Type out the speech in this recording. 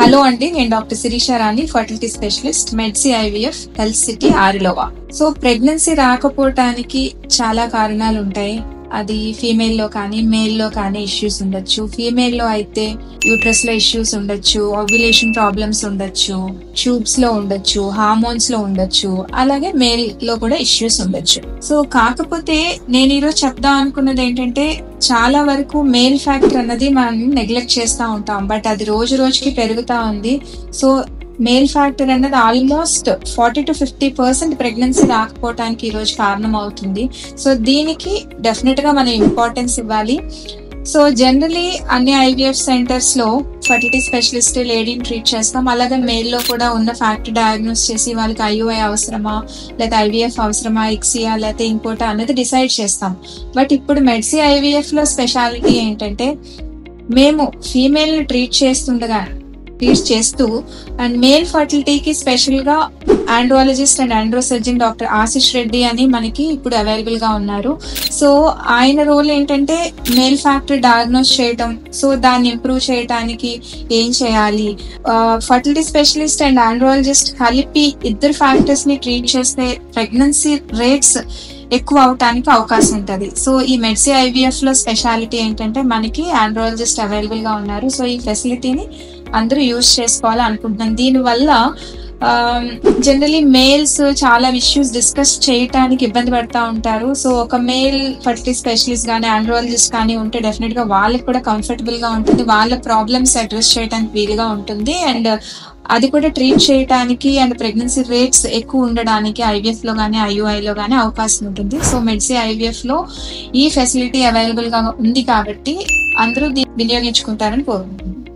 Hello అండి, నేను doctor Shirisha Rani, fertility specialist, మెడ్సీ IVF, health city, Arilova. So pregnancy రాకపోవటానికి చాలా కారణాలు ఉంటాయి. అది ఫీమేల్ లో కానీ మేల్ లో కానీ ఇష్యూస్ ఉండొచ్చు. ఫీమేల్ లో అయితే యూట్రస్ లో ఇష్యూస్ ఉండొచ్చు, ఓవ్యులేషన్ ప్రాబ్లమ్స్ ఉండొచ్చు, ట్యూబ్స్ లో ఉండొచ్చు, హార్మోన్స్ లో ఉండొచ్చు, అలాగే మేల్ లో కూడా ఇష్యూస్ ఉండొచ్చు. సో కాకపోతే నేను ఈరోజు చెప్దాం అనుకున్నది ఏంటంటే, చాలా వరకు మేల్ ఫ్యాక్టర్ అన్నది మనం నెగ్లెక్ట్ చేస్తూ ఉంటాం, బట్ అది రోజు రోజుకి పెరుగుతా ఉంది. సో మేల్ ఫ్యాక్టర్ అన్నది ఆల్మోస్ట్ 40 to 50% ప్రెగ్నెన్సీ రాకపోవటానికి ఈ రోజు కారణం అవుతుంది. సో దీనికి డెఫినెట్ గా మనం ఇంపార్టెన్స్ ఇవ్వాలి. సో జనరలీ అన్ని ఐవీఎఫ్ సెంటర్స్ లో ఫర్టిలిటీ స్పెషలిస్ట్ లేడీని ట్రీట్ చేస్తాం. అలాగే మేల్ లో కూడా ఉన్న ఫ్యాక్టర్ డయాగ్నోస్ చేసి వాళ్ళకి ఐయుఐ అవసరమా, లేదా ఐవీఎఫ్ అవసరమా, ఇక్సియా, లేకపోతే ఇంకోటా అనేది డిసైడ్ చేస్తాం. బట్ ఇప్పుడు మెడ్సీ ఐవీఎఫ్ లో స్పెషాలిటీ ఏంటంటే, మేము ఫీమేల్ ని ట్రీట్ చేస్తూ అండ్ మేల్ ఫర్టిలిటీకి స్పెషల్ గా andrologist and androsurgeon doctor Ashish Reddy అని మనకి ఇప్పుడు అవైలబుల్ గా ఉన్నారు. సో ఆయన రోల్ ఏంటంటే మేల్ ఫ్యాక్టర్ డయాగ్నోస్ చేయటం, సో దాన్ని ఇంప్రూవ్ చేయడానికి ఏం చేయాలి, ఫర్టిలిటీ స్పెషలిస్ట్ అండ్ ఆండ్రాలజిస్ట్ కలిపి ఇద్దరు ఫ్యాక్టర్స్ ని ట్రీట్ చేస్తే ప్రెగ్నెన్సీ రేట్స్ ఎక్కువ అవటానికి అవకాశం ఉంటుంది. సో ఈ మెడ్సీ ఐవీఎఫ్ లో స్పెషాలిటీ ఏంటంటే మనకి ఆండ్రాలజిస్ట్ అవైలబుల్ గా ఉన్నారు. సో ఈ ఫెసిలిటీని అందరూ యూజ్ చేసుకోవాలి అనుకుంటున్నాను. దీనివల్ల జనరలీ మేల్స్ చాలా ఇష్యూస్ డిస్కస్ చేయడానికి ఇబ్బంది పడతా ఉంటారు. సో ఒక మేల్ ఫర్టిలిటీ స్పెషలిస్ట్ కానీ ఆండ్రాలజిస్ట్ కానీ ఉంటే డెఫినెట్ గా వాళ్ళకి కూడా కంఫర్టబుల్ గా ఉంటుంది, వాళ్ళ ప్రాబ్లమ్స్ అడ్రస్ చేయడానికి వీలుగా ఉంటుంది, అండ్ అది కూడా ట్రీట్ చేయడానికి అండ్ ప్రెగ్నెన్సీ రేట్స్ ఎక్కువ ఉండడానికి ఐవీఎఫ్ లో కానీ ఐయుఐ లో కానీ అవకాశం ఉంటుంది. సో మెడ్సీ ఐవీఎఫ్ లో ఈ ఫెసిలిటీ అవైలబుల్ గా ఉంది కాబట్టి అందరూ వినియోగించుకుంటారని కోరుకుంటున్నాను.